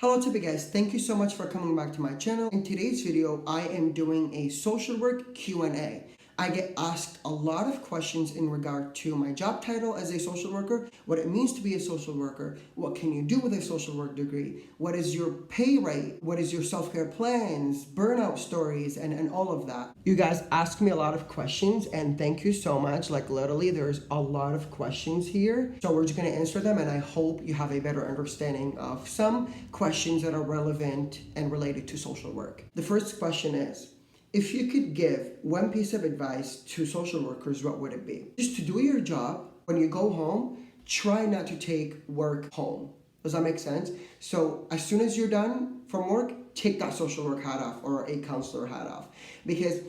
Hello to you guys, thank you so much for coming back to my channel. In today's video, I am doing a social work Q&A. I get asked a lot of questions in regard to my job title as a social worker, what it means to be a social worker, what can you do with a social work degree, what is your pay rate, what is your self-care plans, burnout stories, and all of that. You guys ask me a lot of questions and thank you so much. Like literally there's a lot of questions here. So we're just gonna answer them and I hope you have a better understanding of some questions that are relevant and related to social work. The first question is, if you could give one piece of advice to social workers, what would it be? Just to do your job. When you go home, try not to take work home. Does that make sense? So as soon as you're done from work, take that social work hat off or a counselor hat off. Because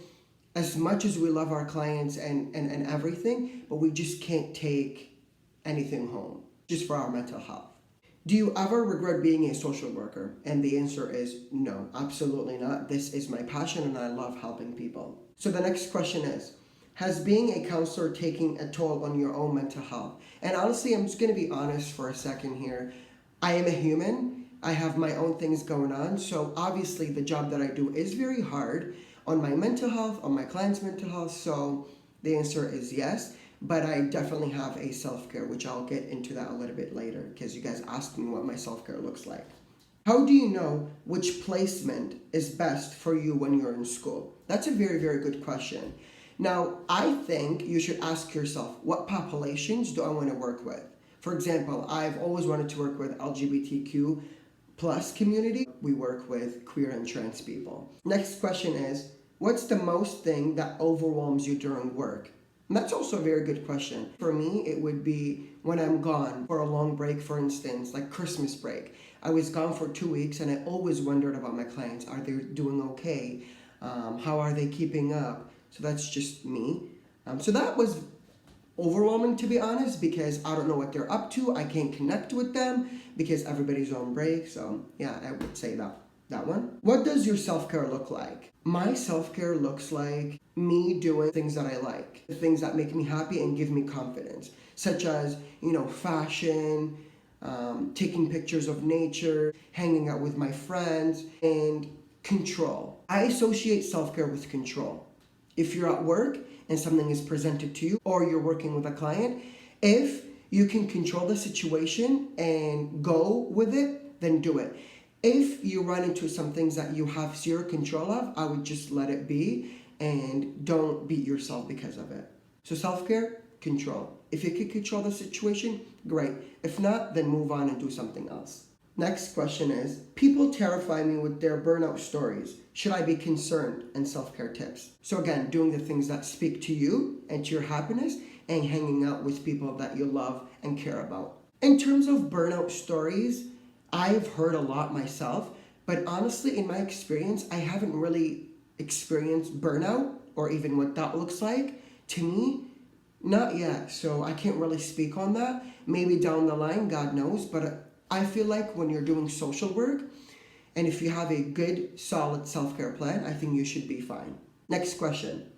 as much as we love our clients and everything, but we just can't take anything home just for our mental health. Do you ever regret being a social worker? And the answer is no, absolutely not. This is my passion and I love helping people. So the next question is, has being a counselor taken a toll on your own mental health? And honestly, I'm just going to be honest for a second here. I am a human. I have my own things going on. So obviously the job that I do is very hard on my mental health, on my clients' mental health. So the answer is yes. But I definitely have a self-care, which I'll get into that a little bit later because you guys asked me what my self-care looks like. How do you know which placement is best for you when you're in school? That's a very, very good question. Now, I think you should ask yourself, what populations do I want to work with? For example, I've always wanted to work with LGBTQ plus community. We work with queer and trans people. Next question is, what's the most thing that overwhelms you during work? And that's also a very good question. For me, it would be when I'm gone for a long break, for instance, like Christmas break. I was gone for 2 weeks and I always wondered about my clients. Are they doing okay? How are they keeping up? So that's just me. So that was overwhelming, to be honest, because I don't know what they're up to. I can't connect with them because everybody's on break. So yeah, I would say that one. What does your self-care look like? My self-care looks like me doing things that I like, things that make me happy and give me confidence, such as, fashion, taking pictures of nature, hanging out with my friends, and control. I associate self-care with control. If you're at work and something is presented to you, or you're working with a client, if you can control the situation and go with it, then do it. If you run into some things that you have zero control of, I would just let it be and don't beat yourself because of it. So self-care, control. If you can control the situation, great. If not, then move on and do something else. Next question is, people terrify me with their burnout stories. Should I be concerned? And self-care tips. So again, doing the things that speak to you and to your happiness and hanging out with people that you love and care about. In terms of burnout stories, I've heard a lot myself, but honestly, in my experience, I haven't really experienced burnout or even what that looks like. To me, not yet. So I can't really speak on that. Maybe down the line, God knows. But I feel like when you're doing social work, and if you have a good, solid self-care plan, I think you should be fine. Next question.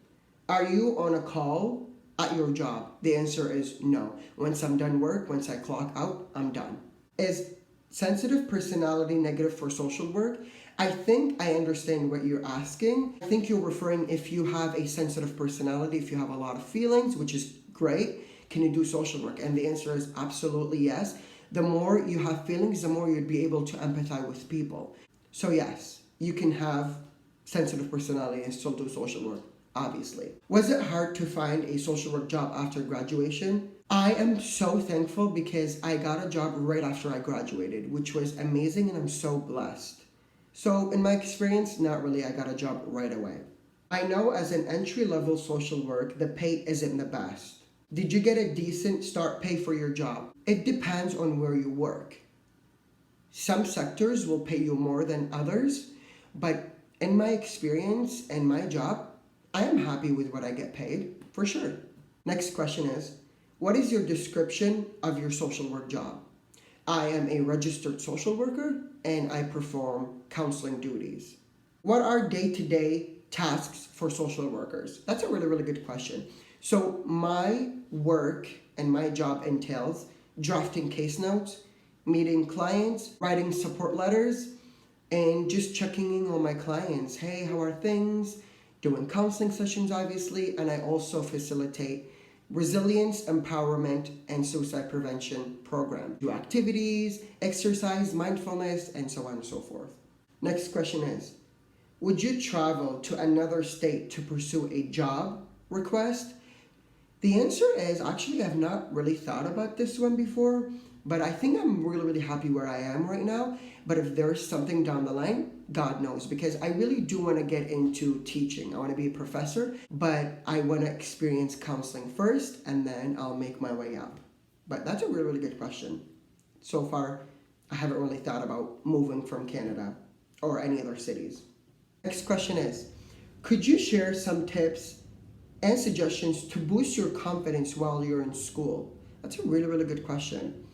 Are you on a call at your job? The answer is no. Once I'm done work, once I clock out, I'm done. Is sensitive personality negative for social work? I think I understand what you're asking. I think you're referring if you have a sensitive personality, if you have a lot of feelings, which is great, can you do social work? And the answer is absolutely yes. The more you have feelings, the more you'd be able to empathize with people. So yes, you can have sensitive personality and still do social work, obviously. Was it hard to find a social work job after graduation? I am so thankful because I got a job right after I graduated, which was amazing and I'm so blessed. So in my experience, not really, I got a job right away. I know as an entry-level social work, the pay isn't the best. Did you get a decent start pay for your job? It depends on where you work. Some sectors will pay you more than others, but in my experience and my job, I am happy with what I get paid, for sure. Next question is, what is your description of your social work job? I am a registered social worker and I perform counseling duties. What are day-to-day tasks for social workers? That's a really, really good question. So my work and my job entails drafting case notes, meeting clients, writing support letters, and just checking in on my clients. Hey, how are things? Doing counseling sessions, obviously, and I also facilitate resilience, empowerment, and suicide prevention program. Do activities, exercise, mindfulness, and so on and so forth. Next question is, would you travel to another state to pursue a job request? The answer is actually I've not really thought about this one before, but I think I'm really happy where I am right now. But if there's something down the line, God knows, because I really do want to get into teaching. I want to be a professor, but I want to experience counseling first and then I'll make my way up. But that's a really good question. So far, I haven't really thought about moving from Canada or any other cities. Next question is, could you share some tips and suggestions to boost your confidence while you're in school? That's a really good question.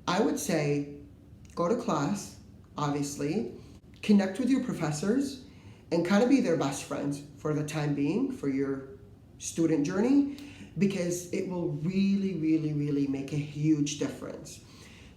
I would say go to class, obviously, connect with your professors, and kind of be their best friends for the time being for your student journey, because it will really make a huge difference.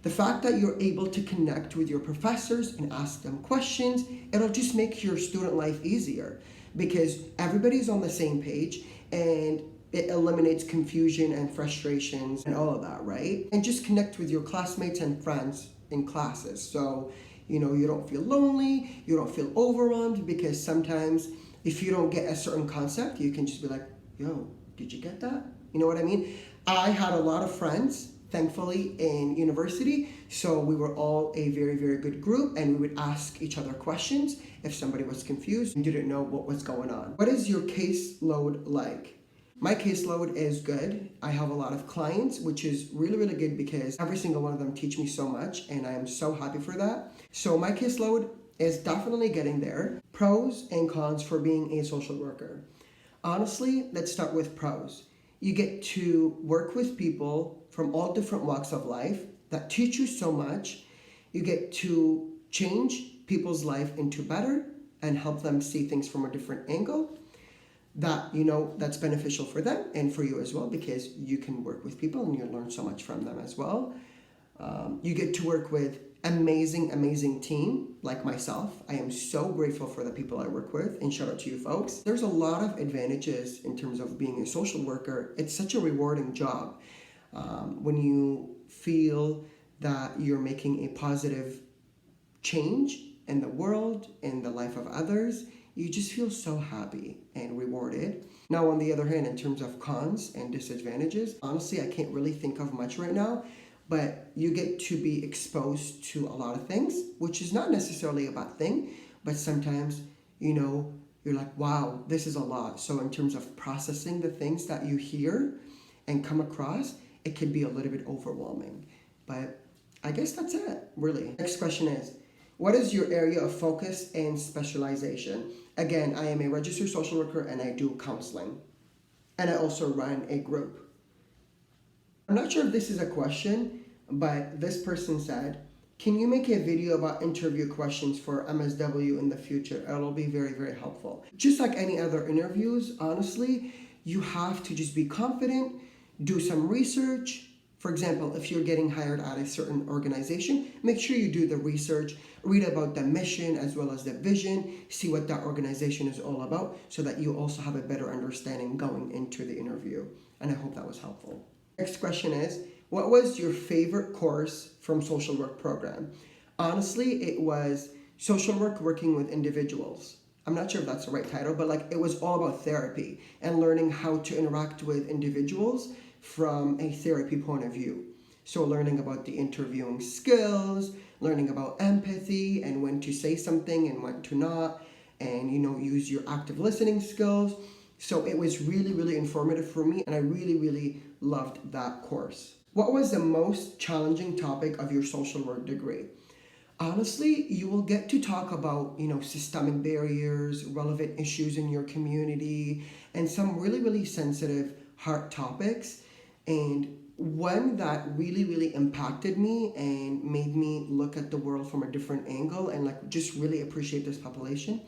The fact that you're able to connect with your professors and ask them questions, it'll just make your student life easier because everybody's on the same page and it eliminates confusion and frustrations and all of that, right? And just connect with your classmates and friends in classes. So, you don't feel lonely, you don't feel overwhelmed, because sometimes if you don't get a certain concept, you can just be like, yo, did you get that? You know what I mean? I had a lot of friends, thankfully, in university, so we were all a very good group, and we would ask each other questions if somebody was confused and didn't know what was going on. What is your caseload like? My caseload is good. I have a lot of clients, which is really good because every single one of them teach me so much, and I am so happy for that. So my caseload is definitely getting there. Pros and cons for being a social worker. Honestly, let's start with pros. You get to work with people from all different walks of life that teach you so much. You get to change people's life into better and help them see things from a different angle that, that's beneficial for them and for you as well, because you can work with people and you learn so much from them as well. You get to work with amazing team like myself. I am so grateful for the people I work with, and shout out to you folks. There's a lot of advantages in terms of being a social worker. It's such a rewarding job. When you feel that you're making a positive change in the world, in the life of others, you just feel so happy and rewarded. Now, on the other hand, in terms of cons and disadvantages, honestly, I can't really think of much right now, but you get to be exposed to a lot of things, which is not necessarily a bad thing, but sometimes, you're like, wow, this is a lot. So in terms of processing the things that you hear and come across, it can be a little bit overwhelming. But I guess that's it, really. Next question is, what is your area of focus and specialization? Again, I am a registered social worker and I do counseling. And I also run a group. I'm not sure if this is a question, but this person said, can you make a video about interview questions for MSW in the future? It'll be very helpful. Just like any other interviews, honestly, you have to just be confident, do some research. For example, if you're getting hired at a certain organization, make sure you do the research, read about the mission as well as the vision, see what that organization is all about, so that you also have a better understanding going into the interview. And I hope that was helpful. Next question is, what was your favorite course from social work program? Honestly, it was social work working with individuals. I'm not sure if that's the right title, but it was all about therapy and learning how to interact with individuals from a therapy point of view. So learning about the interviewing skills, learning about empathy and when to say something and when to not, and use your active listening skills. So it was really informative for me, and I really loved that course. What was the most challenging topic of your social work degree? Honestly, you will get to talk about, systemic barriers, relevant issues in your community, and some really sensitive hard topics. And one that really impacted me and made me look at the world from a different angle and just really appreciate this population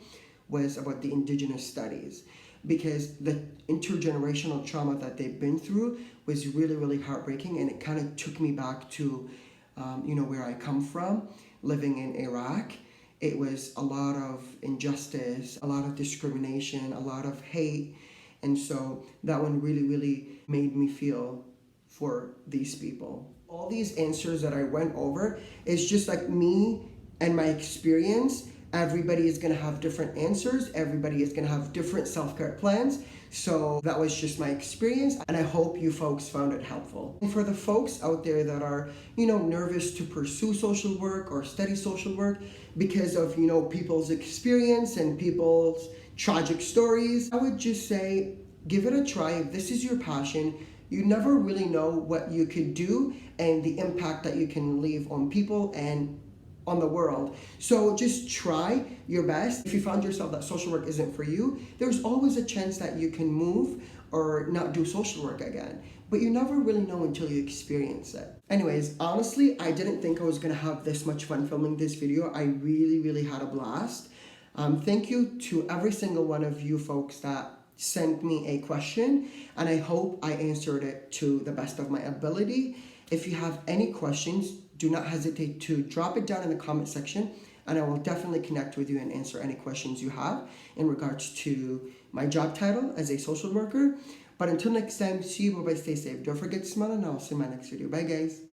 was about the Indigenous Studies, because the intergenerational trauma that they've been through was really heartbreaking, and it kind of took me back to where I come from, living in Iraq. It was a lot of injustice, a lot of discrimination, a lot of hate. And so that one really, really made me feel for these people. All these answers that I went over is just like me and my experience. Everybody is going to have different answers. Everybody is going to have different self-care plans. So that was just my experience, and I hope you folks found it helpful. And for the folks out there that are, nervous to pursue social work or study social work because of, people's experience and people's tragic stories, I would just say, give it a try. If this is your passion, you never really know what you could do and the impact that you can leave on people and on the world. So just try your best. If you found yourself that social work isn't for you, there's always a chance that you can move or not do social work again. But you never really know until you experience it. Anyways, honestly, I didn't think I was gonna have this much fun filming this video. I really, really had a blast. Thank you to every single one of you folks that sent me a question, and I hope I answered it to the best of my ability. If you have any questions, do not hesitate to drop it down in the comment section, and I will definitely connect with you and answer any questions you have in regards to my job title as a social worker. But until next time, see you, bye-bye, stay safe. Don't forget to smile, and I'll see you in my next video. Bye, guys.